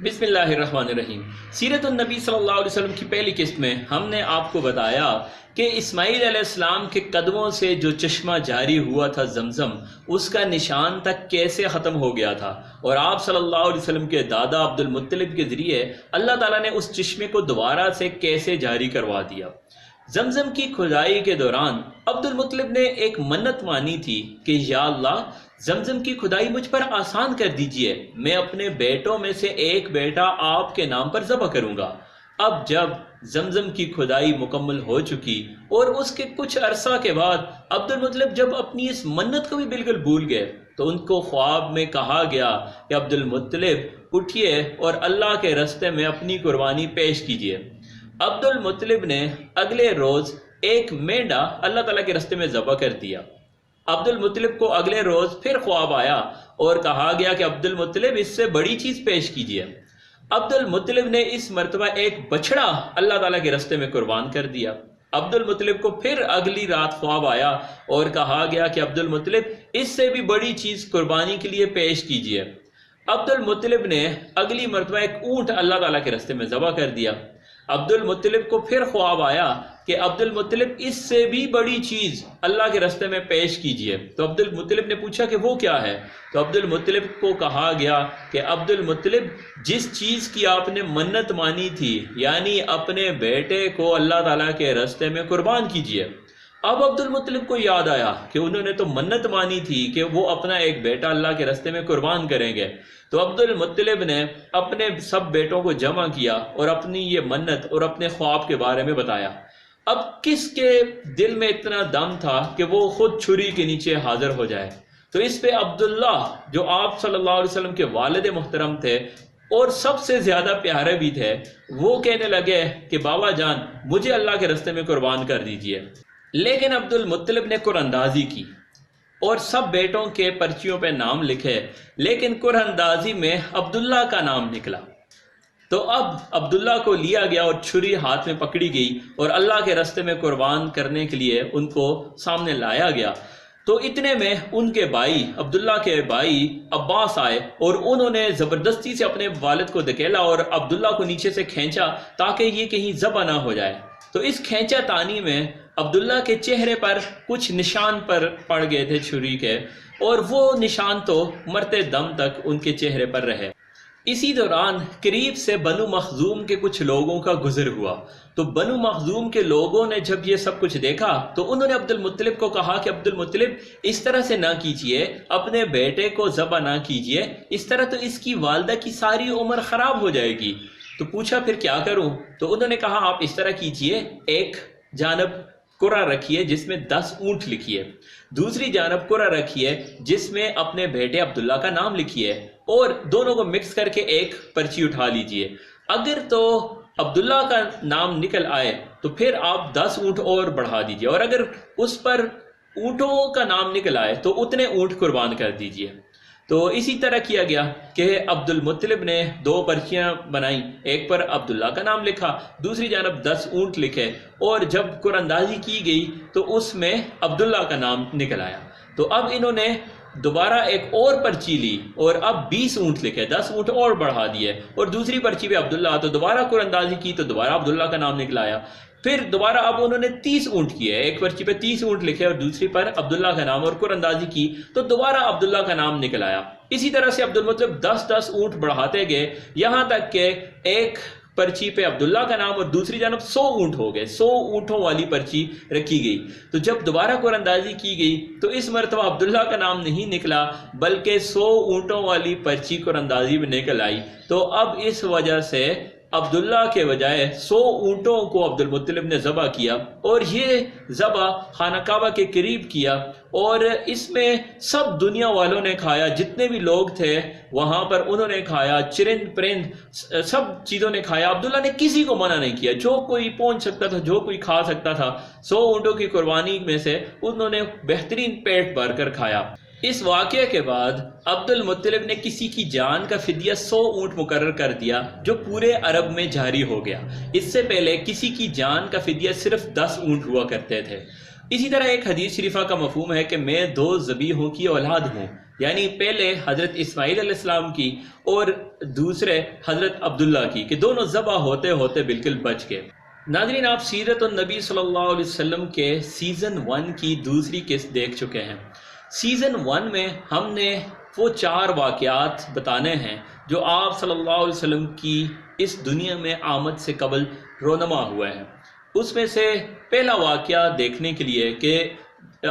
بسم اللہ الرحمن الرحیم۔ سیرت النبی صلی اللہ علیہ وسلم کی پہلی قسط میں ہم نے آپ کو بتایا کہ اسماعیل علیہ السلام کے قدموں سے جو چشمہ جاری ہوا تھا زمزم، اس کا نشان تک کیسے ختم ہو گیا تھا، اور آپ صلی اللہ علیہ وسلم کے دادا عبد المطلب کے ذریعے اللہ تعالیٰ نے اس چشمے کو دوبارہ سے کیسے جاری کروا دیا۔ زمزم کی کھدائی کے دوران عبد المطلب نے ایک منت مانی تھی کہ یا اللہ، زمزم کی کھدائی مجھ پر آسان کر دیجئے، میں اپنے بیٹوں میں سے ایک بیٹا آپ کے نام پر ذبح کروں گا۔ اب جب زمزم کی کھدائی مکمل ہو چکی اور اس کے کچھ عرصہ کے بعد عبد المطلب جب اپنی اس منت کو بھی بالکل بھول گئے تو ان کو خواب میں کہا گیا کہ عبد المطلب اٹھیے اور اللہ کے راستے میں اپنی قربانی پیش کیجیے۔ عبد المطلب نے اگلے روز ایک مینڈا اللہ تعالیٰ کے راستے میں ذبح کر دیا۔ عبد المطلب کو اگلے روز پھر خواب آیا اور کہا گیا کہ عبد المطلب اس سے بڑی چیز پیش کیجیے۔ عبد المطلب نے اس مرتبہ ایک بچڑا اللہ تعالیٰ کے راستے میں قربان کر دیا۔ عبد المطلب کو پھر اگلی رات خواب آیا اور کہا گیا کہ عبد المطلب اس سے بھی بڑی چیز قربانی کے لیے پیش کیجیے۔ عبد المطلب نے اگلی مرتبہ ایک اونٹ اللہ تعالیٰ کے راستے میں ذبح کر دیا۔ عبد المطلب کو پھر خواب آیا کہ عبد المطلب اس سے بھی بڑی چیز اللہ کے راستے میں پیش کیجیے۔ تو عبد المطلب نے پوچھا کہ وہ کیا ہے؟ تو عبد المطلب کو کہا گیا کہ عبد المطلب جس چیز کی آپ نے منت مانی تھی، یعنی اپنے بیٹے کو اللہ تعالیٰ کے راستے میں قربان کیجیے۔ اب عبد المطلب کو یاد آیا کہ انہوں نے تو منت مانی تھی کہ وہ اپنا ایک بیٹا اللہ کے راستے میں قربان کریں گے۔ تو عبد المطلب نے اپنے سب بیٹوں کو جمع کیا اور اپنی یہ منت اور اپنے خواب کے بارے میں بتایا۔ اب کس کے دل میں اتنا دم تھا کہ وہ خود چھری کے نیچے حاضر ہو جائے؟ تو اس پہ عبداللہ جو آپ صلی اللہ علیہ وسلم کے والد محترم تھے اور سب سے زیادہ پیارے بھی تھے، وہ کہنے لگے کہ بابا جان مجھے اللہ کے راستے میں قربان کر دیجئے۔ لیکن عبد المطلب نے قراندازی کی اور سب بیٹوں کے پرچیوں پہ نام لکھے، لیکن قراندازی میں عبداللہ کا نام نکلا۔ تو اب عبداللہ کو لیا گیا اور چھری ہاتھ میں پکڑی گئی اور اللہ کے راستے میں قربان کرنے کے لیے ان کو سامنے لایا گیا۔ تو اتنے میں ان کے بھائی عبداللہ کے بھائی عباس آئے اور انہوں نے زبردستی سے اپنے والد کو دھکیلا اور عبداللہ کو نیچے سے کھینچا تاکہ یہ کہیں ذبح نہ ہو جائے۔ تو اس کھینچا تانی میں عبداللہ کے چہرے پر کچھ نشان پر پڑ گئے تھے چھری کے، اور وہ نشان تو مرتے دم تک ان کے چہرے پر رہے۔ اسی دوران قریب سے بنو مخزوم کے کچھ لوگوں کا گزر ہوا۔ تو بنو مخزوم کے لوگوں نے جب یہ سب کچھ دیکھا تو انہوں نے عبد المطلب کو کہا کہ عبد المطلب اس طرح سے نہ کیجئے، اپنے بیٹے کو ذبح نہ کیجئے، اس طرح تو اس کی والدہ کی ساری عمر خراب ہو جائے گی۔ تو پوچھا پھر کیا کروں؟ تو انہوں نے کہا آپ اس طرح کیجئے، ایک جانب قرہ رکھیے جس میں 10 اونٹ لکھیے، دوسری جانب قرہ رکھیے جس میں اپنے بیٹے عبداللہ کا نام لکھیے، اور دونوں کو مکس کر کے ایک پرچی اٹھا لیجئے۔ اگر تو عبداللہ کا نام نکل آئے تو پھر آپ 10 اونٹ اور بڑھا دیجئے، اور اگر اس پر اونٹوں کا نام نکل آئے تو اتنے اونٹ قربان کر دیجئے۔ تو اسی طرح کیا گیا کہ عبد المطلب نے 2 پرچیاں بنائیں، ایک پر عبداللہ کا نام لکھا، دوسری جانب 10 اونٹ لکھے، اور جب قراندازی کی گئی تو اس میں عبداللہ کا نام نکل آیا۔ تو اب انہوں نے دوبارہ ایک اور پرچی لی اور اب 20 اونٹ لکھے، 10 اونٹ اور بڑھا دیے، اور دوسری پرچی پہ عبداللہ، تو دوبارہ قراندازی کی تو دوبارہ عبداللہ کا نام نکل آیا۔ پھر دوبارہ اب انہوں نے 30 اونٹ کیے، ایک پرچی پہ 30 اونٹ لکھے اور دوسری پر عبداللہ کا نام، اور قراندازی کی تو دوبارہ عبداللہ کا نام نکل آیا۔ اسی طرح سے عبد المطلب 10 اونٹ بڑھاتے گئے، یہاں تک کہ ایک پرچی پہ عبداللہ کا نام اور دوسری جانب 100 اونٹ ہو گئے، 100 اونٹوں والی پرچی رکھی گئی۔ تو جب دوبارہ قراندازی کی گئی تو اس مرتبہ عبداللہ کا نام نہیں نکلا، بلکہ 100 اونٹوں والی پرچی قراندازی میں نکل آئی۔ تو اب اس وجہ سے عبداللہ کے بجائے 100 اونٹوں کو عبد المطلب نے ذبح کیا، اور یہ ذبح خانہ کعبہ کے قریب کیا، اور اس میں سب دنیا والوں نے کھایا، جتنے بھی لوگ تھے وہاں پر انہوں نے کھایا، چرند پرند سب چیزوں نے کھایا۔ عبداللہ نے کسی کو منع نہیں کیا، جو کوئی پہنچ سکتا تھا، جو کوئی کھا سکتا تھا، 100 اونٹوں کی قربانی میں سے انہوں نے بہترین پیٹ بھر کر کھایا۔ اس واقعے کے بعد عبد المطلب نے کسی کی جان کا فدیہ 100 اونٹ مقرر کر دیا، جو پورے عرب میں جاری ہو گیا۔ اس سے پہلے کسی کی جان کا فدیہ صرف 10 اونٹ ہوا کرتے تھے۔ اسی طرح ایک حدیث شریفہ کا مفہوم ہے کہ میں 2 ذبیحوں کی اولاد ہوں، یعنی پہلے حضرت اسماعیل علیہ السلام کی اور دوسرے حضرت عبداللہ کی، کہ دونوں ذبح ہوتے ہوتے بالکل بچ گئے۔ ناظرین، آپ سیرت النبی صلی اللہ علیہ وسلم کے سیزن 1 کی دوسری قسط دیکھ چکے ہیں۔ سیزن 1 میں ہم نے وہ 4 واقعات بتانے ہیں جو آپ صلی اللہ علیہ وسلم کی اس دنیا میں آمد سے قبل رونما ہوئے ہیں۔ اس میں سے پہلا واقعہ دیکھنے کے لیے کہ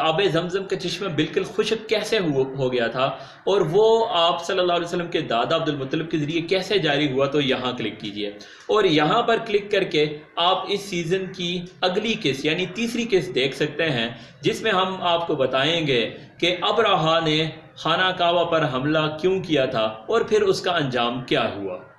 آب زمزم کا چشمہ بالکل خشک کیسے ہو گیا تھا اور وہ آپ صلی اللہ علیہ وسلم کے دادا عبد المطلب کے ذریعے کیسے جاری ہوا، تو یہاں کلک کیجئے اور یہاں پر کلک کر کے آپ اس سیزن کی اگلی قسط یعنی تیسری قسط دیکھ سکتے ہیں، جس میں ہم آپ کو بتائیں گے کہ ابرہہ نے خانہ کعبہ پر حملہ کیوں کیا تھا اور پھر اس کا انجام کیا ہوا۔